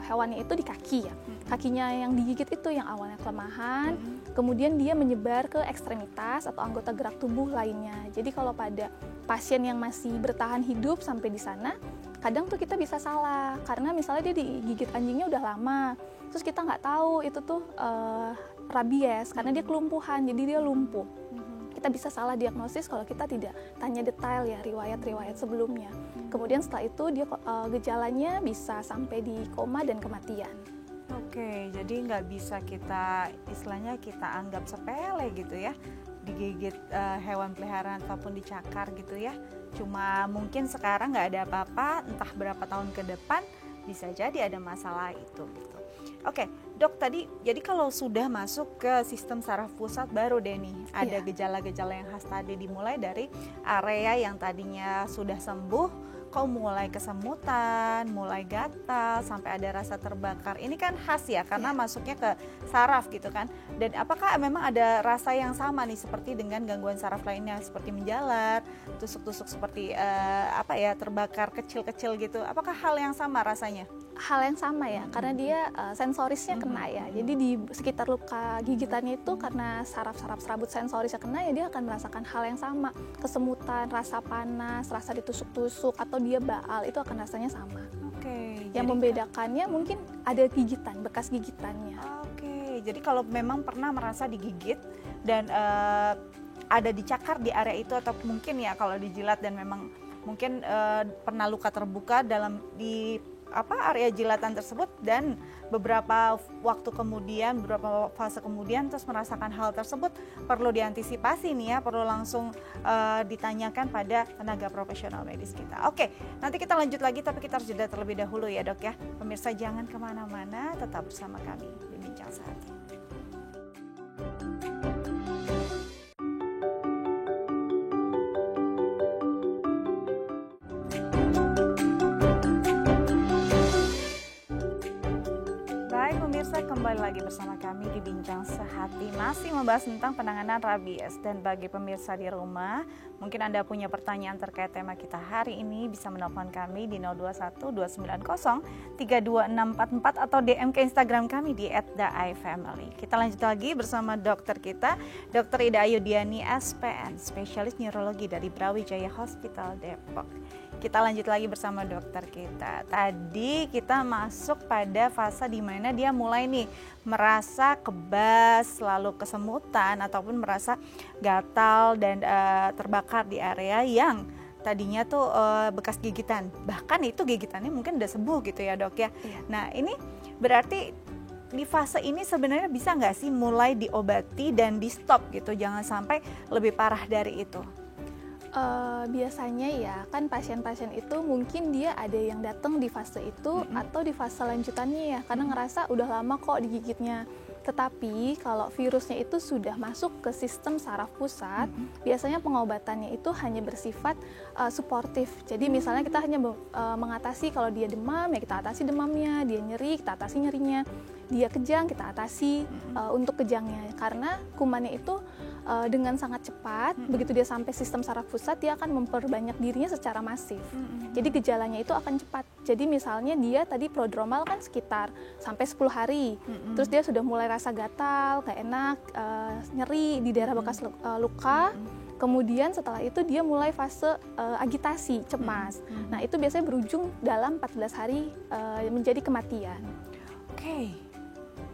hewannya itu di kaki ya. Kakinya yang digigit itu yang awalnya kelemahan, kemudian dia menyebar ke ekstremitas atau anggota gerak tubuh lainnya. Jadi kalau pada pasien yang masih bertahan hidup sampai di sana, kadang tuh kita bisa salah karena misalnya dia digigit anjingnya udah lama, terus kita nggak tahu itu tuh rabies karena dia kelumpuhan, jadi dia lumpuh. Kita bisa salah diagnosis kalau kita tidak tanya detail ya riwayat-riwayat sebelumnya. Kemudian setelah itu dia gejalanya bisa sampai di koma dan kematian. Oke, jadi nggak bisa kita istilahnya kita anggap sepele gitu ya, digigit hewan peliharaan ataupun dicakar gitu ya. Cuma mungkin sekarang nggak ada apa-apa, entah berapa tahun ke depan bisa jadi ada masalah itu gitu. Oke, Dok, tadi jadi kalau sudah masuk ke sistem saraf pusat baru deh nih ada gejala-gejala yang khas tadi, dimulai dari area yang tadinya sudah sembuh kok mulai kesemutan, mulai gatal, sampai ada rasa terbakar. Ini kan khas ya karena masuknya ke saraf gitu kan. Dan apakah memang ada rasa yang sama nih seperti dengan gangguan saraf lainnya seperti menjalar, tusuk-tusuk seperti terbakar kecil-kecil gitu. Apakah hal yang sama rasanya? Hal yang sama ya, karena dia sensorisnya kena ya. Jadi di sekitar luka gigitannya itu karena saraf-saraf serabut sensorisnya kena ya, dia akan merasakan hal yang sama. Kesemutan, rasa panas, rasa ditusuk-tusuk atau dia baal, itu akan rasanya sama. Yang membedakannya mungkin ada gigitan, bekas gigitannya. Jadi kalau memang pernah merasa digigit dan ada dicakar di area itu, atau mungkin ya kalau dijilat dan memang mungkin pernah luka terbuka di area jilatan tersebut, dan beberapa waktu kemudian, beberapa fase kemudian terus merasakan hal tersebut, perlu diantisipasi nih ya, perlu langsung ditanyakan pada tenaga profesional medis kita. Oke, nanti kita lanjut lagi, tapi kita harus jeda terlebih dahulu ya Dok ya. Pemirsa jangan kemana-mana, tetap bersama kami di Bincang Sehati. Kembali lagi bersama kami di Bincang Sehati, masih membahas tentang penanganan rabies. Dan bagi pemirsa di rumah, mungkin Anda punya pertanyaan terkait tema kita hari ini, bisa menelpon kami di 021-290-32644 atau DM ke Instagram kami di @daifamily. Kita lanjut lagi bersama dokter kita, Dr. Ida Ayudiani SPN, spesialis neurologi dari Brawijaya Hospital Depok. Kita lanjut lagi bersama dokter kita. Tadi kita masuk pada fase di mana dia mulai nih merasa kebas, lalu kesemutan ataupun merasa gatal dan terbakar di area yang tadinya tuh bekas gigitan. Bahkan itu gigitannya mungkin udah sembuh gitu ya Dok ya. Nah ini berarti di fase ini sebenarnya bisa nggak sih mulai diobati dan di stop gitu, jangan sampai lebih parah dari itu? Biasanya ya kan pasien-pasien itu mungkin dia ada yang datang di fase itu atau di fase lanjutannya ya, karena ngerasa udah lama kok digigitnya, Tetapi kalau virusnya itu sudah masuk ke sistem saraf pusat, biasanya pengobatannya itu hanya bersifat suportif. Jadi misalnya kita hanya mengatasi kalau dia demam, ya kita atasi demamnya, dia nyeri, kita atasi nyerinya, dia kejang, kita atasi untuk kejangnya. Karena kumannya itu dengan sangat cepat, begitu dia sampai sistem saraf pusat, dia akan memperbanyak dirinya secara masif. Jadi gejalanya itu akan cepat. Jadi misalnya dia tadi prodromal kan sekitar sampai 10 hari, terus dia sudah mulai rasa gatal, gak enak, nyeri di daerah bekas luka. Kemudian setelah itu dia mulai fase agitasi, cemas. Nah itu biasanya berujung dalam 14 hari menjadi kematian. Oke.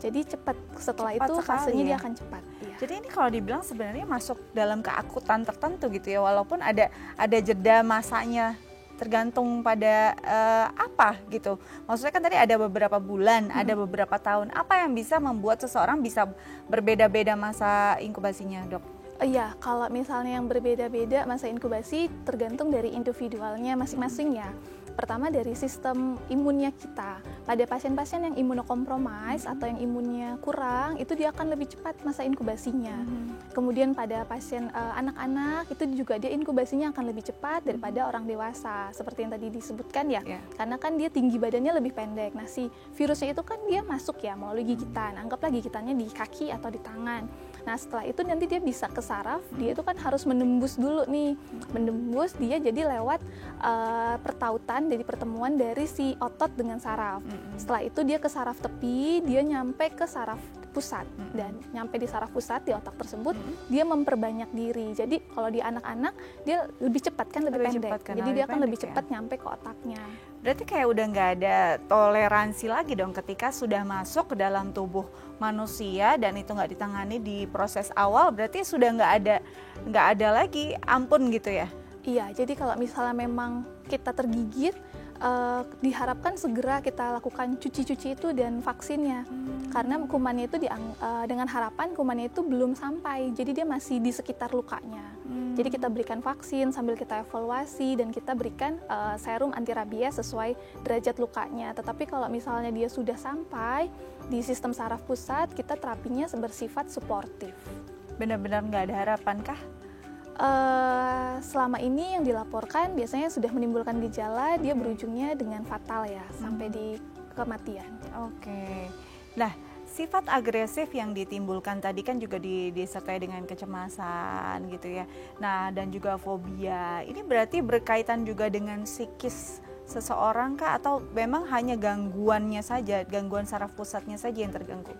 Jadi cepat setelah Cepat itu sekali fasenya ya. dia akan cepat. Iya. Jadi ini kalau dibilang sebenarnya masuk dalam keakutan tertentu gitu ya, walaupun ada jeda masanya tergantung pada apa gitu. Maksudnya kan tadi ada beberapa bulan, ada beberapa tahun. Apa yang bisa membuat seseorang bisa berbeda-beda masa inkubasinya, Dok? Iya, kalau misalnya yang berbeda-beda masa inkubasi tergantung dari individualnya masing-masing ya. Pertama dari sistem imunnya kita. Pada pasien-pasien yang imunokompromis atau yang imunnya kurang, itu dia akan lebih cepat masa inkubasinya. Kemudian pada pasien anak-anak, itu juga dia inkubasinya akan lebih cepat daripada orang dewasa. Seperti yang tadi disebutkan ya, karena kan dia tinggi badannya lebih pendek. Nah si virusnya itu kan dia masuk ya melalui gigitan. Anggaplah gigitannya di kaki atau di tangan. Nah setelah itu nanti dia bisa ke saraf, dia itu kan harus menembus dulu nih. Menembus dia jadi lewat pertautan, jadi pertemuan dari si otot dengan saraf. Setelah itu dia ke saraf tepi, dia nyampe ke saraf pusat. Dan nyampe di saraf pusat, di otak tersebut, dia memperbanyak diri. Jadi kalau di anak-anak, dia lebih cepat kan, lebih pendek. Jadi dia akan lebih cepat nyampe ke otaknya. Berarti kayak udah nggak ada toleransi lagi dong ketika sudah masuk ke dalam tubuh manusia dan itu nggak ditangani di proses awal, berarti sudah nggak ada lagi ampun gitu ya? Iya, jadi kalau misalnya memang kita tergigit, diharapkan segera kita lakukan cuci-cuci itu dan vaksinnya. Karena kumannya itu dengan harapan kumannya itu belum sampai, jadi dia masih di sekitar lukanya. Jadi kita berikan vaksin sambil kita evaluasi dan kita berikan serum anti rabies sesuai derajat lukanya. Tetapi kalau misalnya dia sudah sampai di sistem saraf pusat, kita terapinya bersifat suportif. Benar-benar nggak ada harapan kah? Selama ini yang dilaporkan biasanya sudah menimbulkan gejala, dia berujungnya dengan fatal ya, sampai di kematian. Oke. Nah, sifat agresif yang ditimbulkan tadi kan juga disertai dengan kecemasan gitu ya. Nah, dan juga fobia. Ini berarti berkaitan juga dengan psikis seseorang kah atau memang hanya gangguannya saja, gangguan saraf pusatnya saja yang terganggu?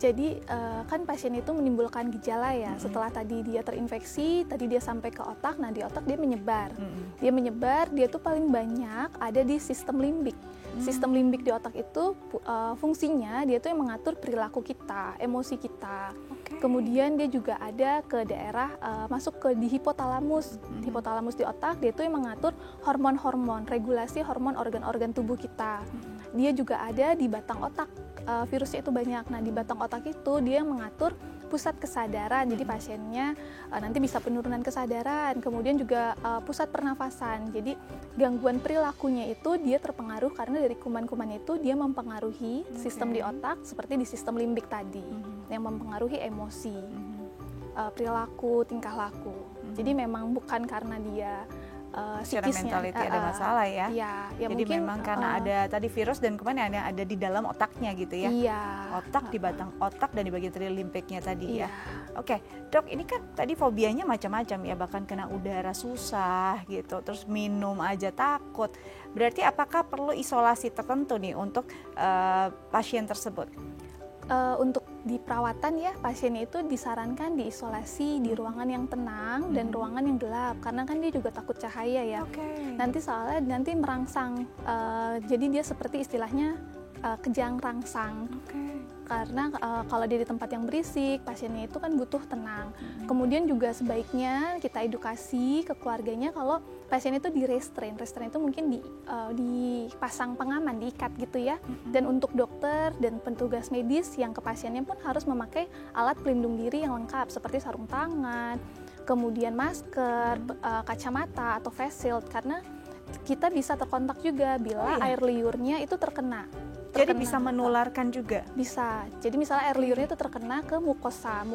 Jadi kan pasien itu menimbulkan gejala ya, setelah tadi dia terinfeksi, tadi dia sampai ke otak, nah di otak dia menyebar. Dia menyebar, dia tuh paling banyak ada di sistem limbik. Sistem limbik di otak itu fungsinya dia tuh yang mengatur perilaku kita, emosi kita. Kemudian dia juga ada ke daerah masuk di hipotalamus. Hipotalamus di otak, dia tuh yang mengatur hormon-hormon, regulasi hormon organ-organ tubuh kita. Dia juga ada di batang otak. Virusnya itu banyak. Nah, di batang otak itu dia mengatur pusat kesadaran. Jadi pasiennya nanti bisa penurunan kesadaran, kemudian juga pusat pernafasan. Jadi gangguan perilakunya itu dia terpengaruh karena dari kuman-kuman itu dia mempengaruhi sistem di otak seperti di sistem limbik tadi yang mempengaruhi emosi, perilaku, tingkah laku. Jadi memang bukan karena dia secara psikisnya mentality ada masalah ya. Ya jadi mungkin, memang karena ada tadi virus dan kuman yang ada di dalam otaknya gitu ya. Iya. Otak di batang otak dan di bagian tadi limbiknya tadi Iya. ya. Oke, Dok, ini kan tadi fobianya macam-macam ya, bahkan kena udara susah gitu, terus minum aja takut. Berarti apakah perlu isolasi tertentu nih untuk pasien tersebut? Untuk di perawatan ya, pasiennya itu disarankan diisolasi di ruangan yang tenang dan ruangan yang gelap, karena kan dia juga takut cahaya ya. Nanti soalnya nanti merangsang, jadi dia seperti istilahnya kejang rangsang. Karena kalau dia di tempat yang berisik, pasiennya itu kan butuh tenang. Kemudian juga sebaiknya kita edukasi ke keluarganya kalau pasien itu di restrain. Restrain itu mungkin dipasang pengaman, diikat gitu ya. Dan untuk dokter dan petugas medis yang ke pasiennya pun harus memakai alat pelindung diri yang lengkap seperti sarung tangan, kemudian masker, kacamata atau face shield, karena kita bisa terkontak juga bila air liurnya itu terkena. Jadi bisa menularkan juga? Bisa. Jadi misalnya air liurnya itu terkena ke mukosa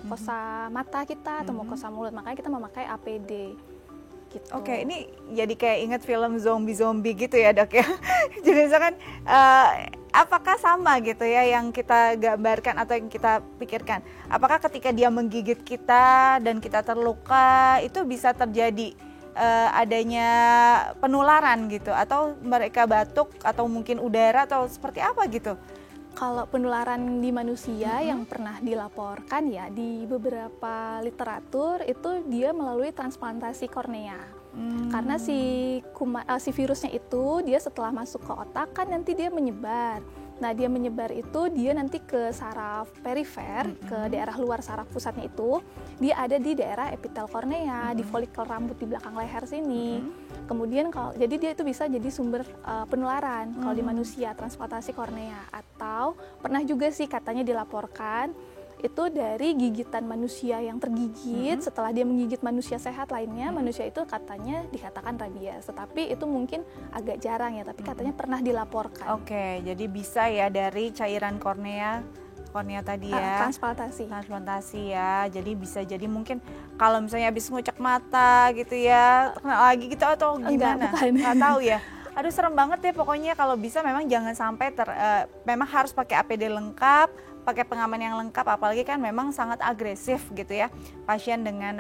mata kita atau mukosa mulut, makanya kita memakai APD. Gitu. Oke, ini jadi kayak ingat film zombie gitu ya dok ya. Jadi misalkan apakah sama gitu ya yang kita gambarkan atau yang kita pikirkan? Apakah ketika dia menggigit kita dan kita terluka itu bisa terjadi adanya penularan gitu, atau mereka batuk atau mungkin udara atau seperti apa gitu? Kalau penularan di manusia yang pernah dilaporkan ya di beberapa literatur itu dia melalui transplantasi kornea. Karena si virusnya itu dia setelah masuk ke otak kan nanti dia menyebar. Nah, dia menyebar itu dia nanti ke saraf perifer, ke daerah luar saraf pusatnya itu, dia ada di daerah epitel kornea, di folikel rambut di belakang leher sini. Kemudian jadi dia itu bisa jadi sumber penularan kalau di manusia, transplantasi kornea. Atau pernah juga sih katanya dilaporkan itu dari gigitan manusia yang tergigit, setelah dia menggigit manusia sehat lainnya, manusia itu katanya dikatakan rabies. Tetapi itu mungkin agak jarang ya, tapi katanya pernah dilaporkan. Oke, jadi bisa ya dari cairan kornea tadi ya. Transplantasi ya. Jadi bisa jadi mungkin kalau misalnya habis ngucek mata gitu ya, kena lagi gitu atau gimana? Nggak tahu ya. Aduh serem banget ya, pokoknya kalau bisa memang jangan sampai memang harus pakai APD lengkap, pakai pengaman yang lengkap, apalagi kan memang sangat agresif gitu ya pasien dengan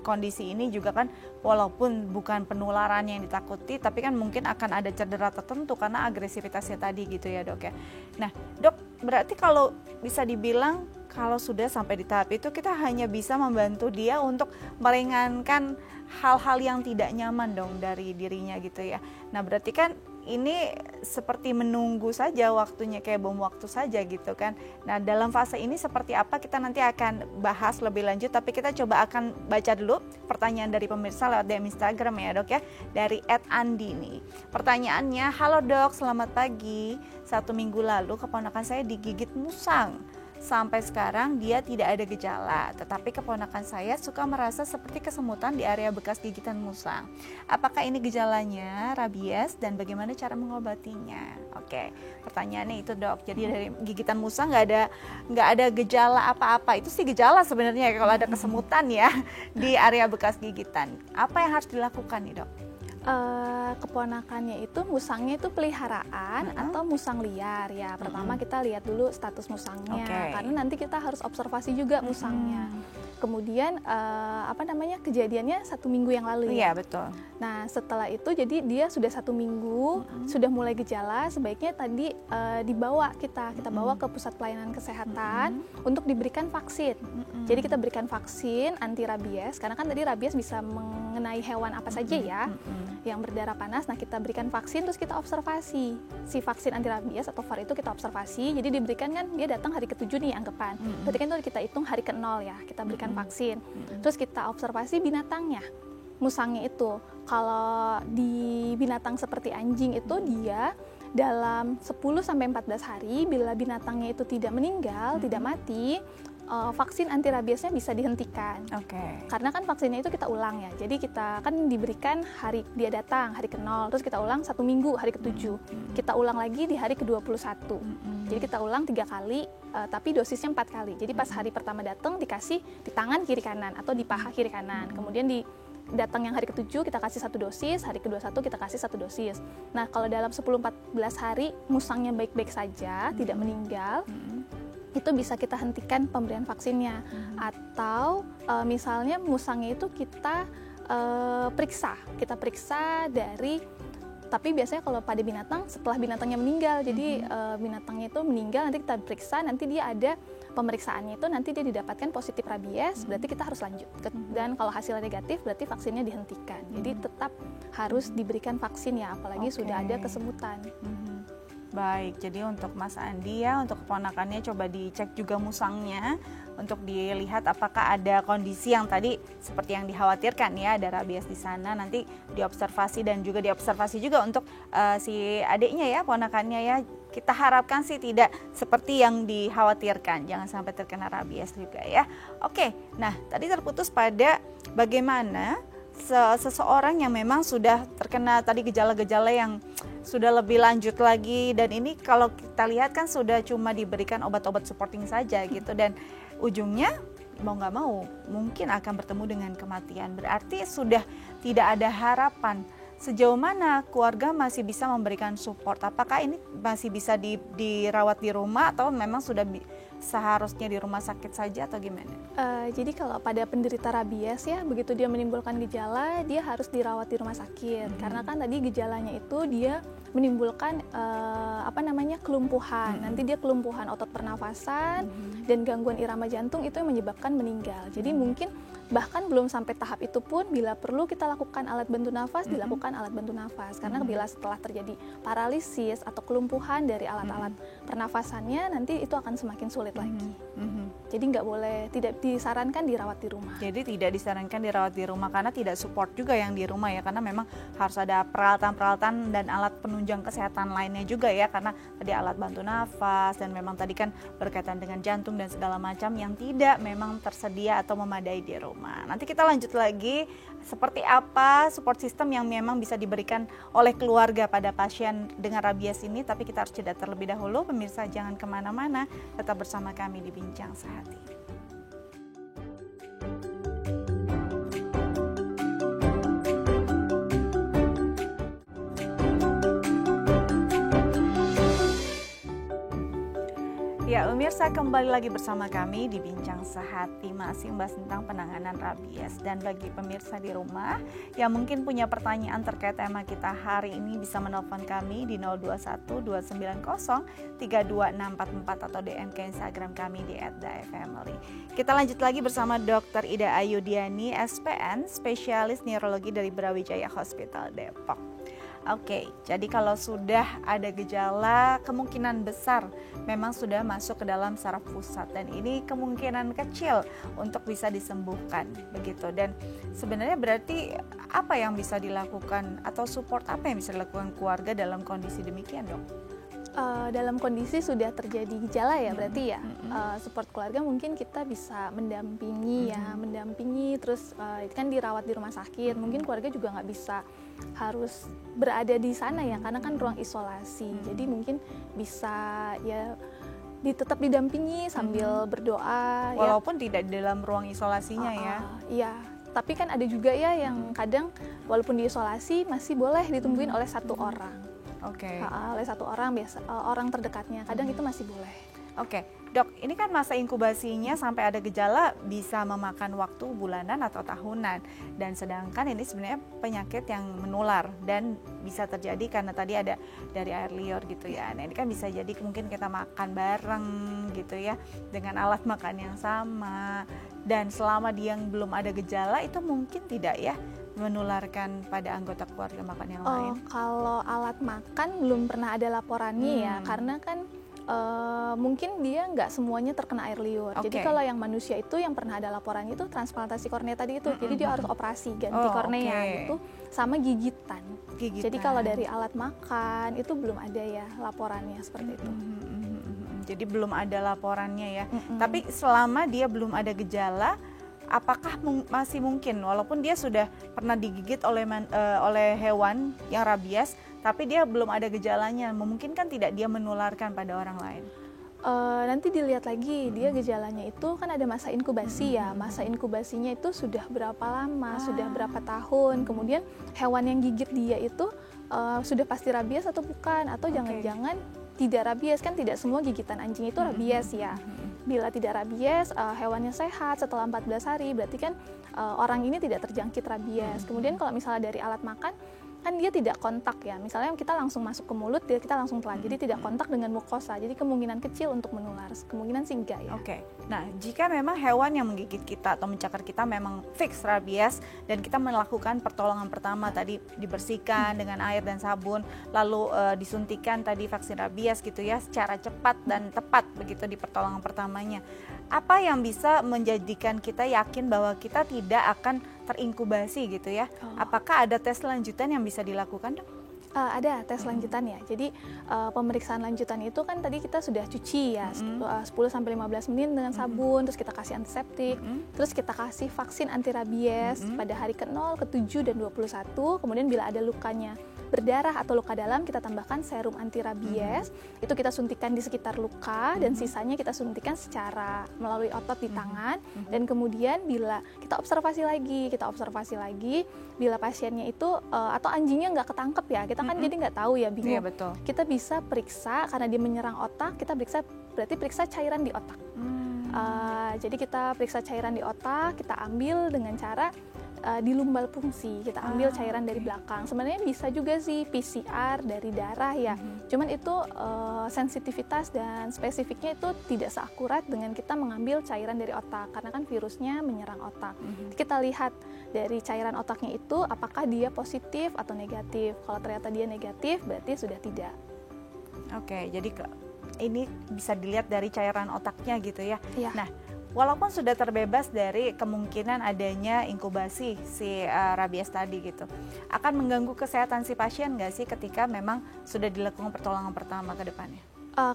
kondisi ini juga kan, walaupun bukan penularan yang ditakuti tapi kan mungkin akan ada cedera tertentu karena agresivitasnya tadi gitu ya dok ya. Nah dok, berarti kalau bisa dibilang kalau sudah sampai di tahap itu kita hanya bisa membantu dia untuk meringankan hal-hal yang tidak nyaman dong dari dirinya gitu ya. Nah berarti kan ini seperti menunggu saja waktunya, kayak bom waktu saja gitu kan. Nah dalam fase ini seperti apa kita nanti akan bahas lebih lanjut, tapi kita coba akan baca dulu pertanyaan dari pemirsa lewat DM Instagram ya dok ya, dari @andi nih. Pertanyaannya, halo dok, selamat pagi. 1 minggu lalu keponakan saya digigit musang. Sampai sekarang dia tidak ada gejala, tetapi keponakan saya suka merasa seperti kesemutan di area bekas gigitan musang. Apakah ini gejalanya rabies dan bagaimana cara mengobatinya? Oke, pertanyaannya itu dok. Jadi dari gigitan musang nggak ada gejala apa-apa. Itu sih gejala sebenarnya kalau ada kesemutan ya di area bekas gigitan. Apa yang harus dilakukan nih dok? Keponakannya itu musangnya itu peliharaan atau musang liar ya. Pertama kita lihat dulu status musangnya, karena nanti kita harus observasi juga musangnya. Kemudian kejadiannya 1 minggu yang lalu ya. Iya betul. Nah setelah itu jadi dia sudah 1 minggu, sudah mulai gejala, sebaiknya tadi dibawa kita bawa ke pusat pelayanan kesehatan untuk diberikan vaksin. Jadi kita berikan vaksin anti rabies, karena kan tadi rabies bisa mengenai hewan apa saja ya yang berdarah panas. Nah kita berikan vaksin terus kita observasi si vaksin anti rabies atau VAR itu kita observasi. Jadi diberikan kan dia datang hari ke-7 nih anggapan. Berarti kan itu kita hitung hari ke-0 ya, kita berikan vaksin. Terus kita observasi binatangnya, musangnya itu. Kalau di binatang seperti anjing itu dia dalam 10-14 hari bila binatangnya itu tidak meninggal, tidak mati, vaksin anti rabiesnya bisa dihentikan. Karena kan vaksinnya itu kita ulang ya. Jadi kita kan diberikan hari dia datang, hari ke-0, terus kita ulang 1 minggu, hari ke-7. Kita ulang lagi di hari ke-21. Jadi kita ulang 3 kali, tapi dosisnya 4 kali. Jadi pas hari pertama datang dikasih di tangan kiri kanan atau di paha kiri kanan. Kemudian datang yang hari ke-7 kita kasih 1 dosis, hari ke-21 kita kasih 1 dosis. Nah kalau dalam 10-14 hari musangnya baik-baik saja, tidak meninggal, itu bisa kita hentikan pemberian vaksinnya. Atau misalnya musangnya itu kita periksa dari, tapi biasanya kalau pada binatang setelah binatangnya meninggal, jadi binatangnya itu meninggal nanti kita periksa, nanti dia ada pemeriksaannya itu nanti dia didapatkan positif rabies, berarti kita harus lanjut. Dan kalau hasilnya negatif berarti vaksinnya dihentikan. Jadi tetap harus diberikan vaksin ya, apalagi sudah ada kesemutan. Baik, jadi untuk Mas Andi ya, untuk keponakannya coba dicek juga musangnya untuk dilihat apakah ada kondisi yang tadi seperti yang dikhawatirkan ya, ada rabies di sana. Nanti diobservasi dan juga diobservasi juga untuk si adiknya ya, ponakannya ya. Kita harapkan sih tidak seperti yang dikhawatirkan, jangan sampai terkena rabies juga ya. Oke, nah tadi terputus pada bagaimana seseorang yang memang sudah terkena tadi gejala-gejala yang sudah lebih lanjut lagi, dan ini kalau kita lihat kan sudah cuma diberikan obat-obat supporting saja gitu, dan ujungnya mau nggak mau mungkin akan bertemu dengan kematian. Berarti sudah tidak ada harapan. Sejauh mana keluarga masih bisa memberikan support? Apakah ini masih bisa dirawat di rumah atau memang sudah seharusnya di rumah sakit saja atau gimana? Jadi kalau pada penderita rabies ya, begitu dia menimbulkan gejala, dia harus dirawat di rumah sakit. Karena kan tadi gejalanya itu dia menimbulkan kelumpuhan. Nanti dia kelumpuhan otot pernafasan dan gangguan irama jantung itu yang menyebabkan meninggal. Jadi mungkin bahkan belum sampai tahap itu pun, bila perlu kita lakukan alat bantu nafas, dilakukan alat bantu nafas. Karena bila setelah terjadi paralisis atau kelumpuhan dari alat-alat pernafasannya, nanti itu akan semakin sulit lagi. Jadi tidak disarankan dirawat di rumah. Jadi tidak disarankan dirawat di rumah karena tidak support juga yang di rumah ya, karena memang harus ada peralatan-peralatan dan alat penunjang kesehatan lainnya juga ya, karena tadi alat bantu nafas dan memang tadi kan berkaitan dengan jantung dan segala macam yang tidak memang tersedia atau memadai di rumah. Nanti kita lanjut lagi seperti apa support system yang memang bisa diberikan oleh keluarga pada pasien dengan rabies ini, tapi kita harus jeda terlebih dahulu. Pemirsa jangan kemana-mana, tetap bersama kami di Bincang Sehati. Ya, pemirsa kembali lagi bersama kami di Bincang Sehati, masih membahas tentang penanganan rabies. Dan bagi pemirsa di rumah yang mungkin punya pertanyaan terkait tema kita hari ini, bisa menelpon kami di 0212903244 atau DM ke Instagram kami di @daefamily. Kita lanjut lagi bersama Dr. Ida Ayudiani, SPN, spesialis neurologi dari Brawijaya Hospital Depok. Oke, jadi kalau sudah ada gejala, kemungkinan besar memang sudah masuk ke dalam saraf pusat, dan ini kemungkinan kecil untuk bisa disembuhkan begitu. Dan sebenarnya berarti apa yang bisa dilakukan atau support apa yang bisa dilakukan keluarga dalam kondisi demikian, Dok? Dalam kondisi sudah terjadi gejala ya, berarti ya support keluarga mungkin kita bisa mendampingi terus kan dirawat di rumah sakit. Mungkin keluarga juga nggak bisa harus berada di sana ya, karena kan ruang isolasi. Jadi mungkin bisa ya tetap didampingi sambil berdoa. Walaupun tidak di dalam ruang isolasinya ya. Iya, tapi kan ada juga ya yang kadang walaupun diisolasi masih boleh ditungguin oleh satu orang. Oleh satu orang, biasa orang terdekatnya, kadang itu masih boleh. Dok, ini kan masa inkubasinya sampai ada gejala bisa memakan waktu bulanan atau tahunan, dan sedangkan ini sebenarnya penyakit yang menular dan bisa terjadi karena tadi ada dari air liur gitu ya. Nah ini kan bisa jadi mungkin kita makan bareng gitu ya dengan alat makan yang sama, dan selama dia belum ada gejala itu mungkin tidak ya menularkan pada anggota keluarga makan yang lain? Kalau alat makan belum pernah ada laporannya ya, karena kan mungkin dia nggak semuanya terkena air liur. Jadi kalau yang manusia itu yang pernah ada laporannya itu transplantasi kornea tadi itu, jadi dia harus operasi ganti kornea itu, sama gigitan. Jadi kalau dari alat makan itu belum ada ya laporannya seperti itu. Jadi belum ada laporannya ya. Tapi selama dia belum ada gejala, apakah masih mungkin walaupun dia sudah pernah digigit oleh hewan yang rabies, tapi dia belum ada gejalanya, memungkinkan tidak dia menularkan pada orang lain? Nanti dilihat lagi dia gejalanya itu kan ada masa inkubasi ya. Masa inkubasinya itu sudah berapa lama, sudah berapa tahun, kemudian hewan yang gigit dia itu sudah pasti rabies atau bukan, atau jangan-jangan tidak rabies. Kan tidak semua gigitan anjing itu rabies ya. Bila tidak rabies, hewannya sehat setelah 14 hari, berarti kan orang ini tidak terjangkit rabies. Kemudian kalau misalnya dari alat makan, kan dia tidak kontak ya, misalnya kita langsung masuk ke mulut, kita langsung telan, jadi tidak kontak dengan mukosa, jadi kemungkinan kecil untuk menular, kemungkinan sih enggak ya. Nah jika memang hewan yang menggigit kita atau mencakar kita memang fix rabies, dan kita melakukan pertolongan pertama tadi, dibersihkan dengan air dan sabun, lalu disuntikan tadi vaksin rabies gitu ya, secara cepat dan tepat begitu di pertolongan pertamanya, apa yang bisa menjadikan kita yakin bahwa kita tidak akan terinkubasi gitu ya? Apakah ada tes lanjutan yang bisa dilakukan, Dok? Ada tes lanjutan ya. Jadi pemeriksaan lanjutan itu kan tadi kita sudah cuci ya 10-15 menit dengan sabun, terus kita kasih antiseptik, terus kita kasih vaksin anti rabies pada hari ke-0, ke-7 dan 21. Kemudian bila ada lukanya berdarah atau luka dalam, kita tambahkan serum anti rabies. Itu kita suntikan di sekitar luka, dan sisanya kita suntikan secara melalui otot di tangan. Dan kemudian bila kita observasi lagi, bila pasiennya itu atau anjingnya nggak ketangkep ya, kita kan jadi nggak tahu ya, bingung. Iya, betul. Kita bisa periksa, karena dia menyerang otak, kita berarti periksa cairan di otak. Jadi kita periksa cairan di otak, kita ambil dengan cara di lumbal fungsi, kita ambil cairan dari belakang. Sebenarnya bisa juga sih PCR dari darah ya, cuman itu sensitivitas dan spesifiknya itu tidak seakurat dengan kita mengambil cairan dari otak, karena kan virusnya menyerang otak. Kita lihat dari cairan otaknya itu apakah dia positif atau negatif. Kalau ternyata dia negatif, berarti sudah tidak. Oke, jadi ini bisa dilihat dari cairan otaknya gitu ya. Iya. Nah, walaupun sudah terbebas dari kemungkinan adanya inkubasi si rabies tadi gitu, akan mengganggu kesehatan si pasien nggak sih ketika memang sudah dilakukan pertolongan pertama ke depannya?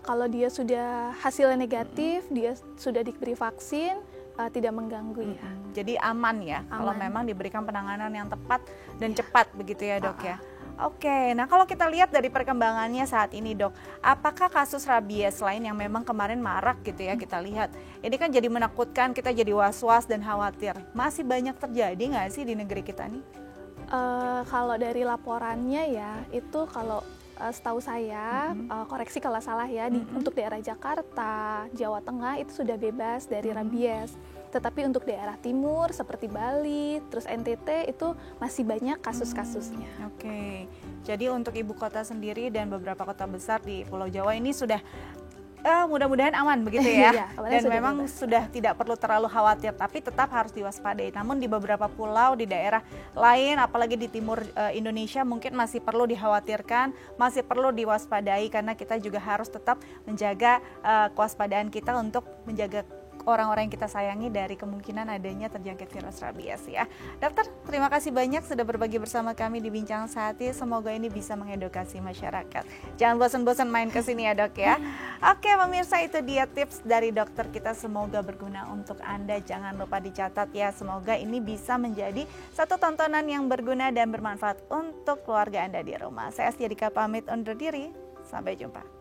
Kalau dia sudah hasilnya negatif, dia sudah diberi vaksin, tidak mengganggu ya. Jadi aman ya, kalau memang diberikan penanganan yang tepat dan cepat begitu ya dok ya. Oke, nah kalau kita lihat dari perkembangannya saat ini dok, apakah kasus rabies lain yang memang kemarin marak gitu ya kita lihat, ini kan jadi menakutkan, kita jadi was-was dan khawatir, masih banyak terjadi nggak sih di negeri kita nih? Kalau dari laporannya ya, itu kalau setahu saya, koreksi kalau salah ya, untuk daerah Jakarta, Jawa Tengah itu sudah bebas dari rabies. Tetapi untuk daerah timur seperti Bali, terus NTT itu masih banyak kasus-kasusnya. Oke, jadi untuk ibu kota sendiri dan beberapa kota besar di Pulau Jawa ini sudah mudah-mudahan aman begitu ya. Iya, dan memang sudah tidak perlu terlalu khawatir, tapi tetap harus diwaspadai. Namun di beberapa pulau di daerah lain, apalagi di timur Indonesia mungkin masih perlu dikhawatirkan, masih perlu diwaspadai, karena kita juga harus tetap menjaga kewaspadaan kita untuk menjaga orang-orang yang kita sayangi dari kemungkinan adanya terjangkit virus rabies ya. Dokter, terima kasih banyak sudah berbagi bersama kami di Bincang Sehati. Semoga ini bisa mengedukasi masyarakat. Jangan bosan-bosan main ke sini ya dok ya. Oke pemirsa, itu dia tips dari dokter kita, semoga berguna untuk Anda. Jangan lupa dicatat ya, semoga ini bisa menjadi satu tontonan yang berguna dan bermanfaat untuk keluarga Anda di rumah. Saya Astia Dika pamit undur diri, sampai jumpa.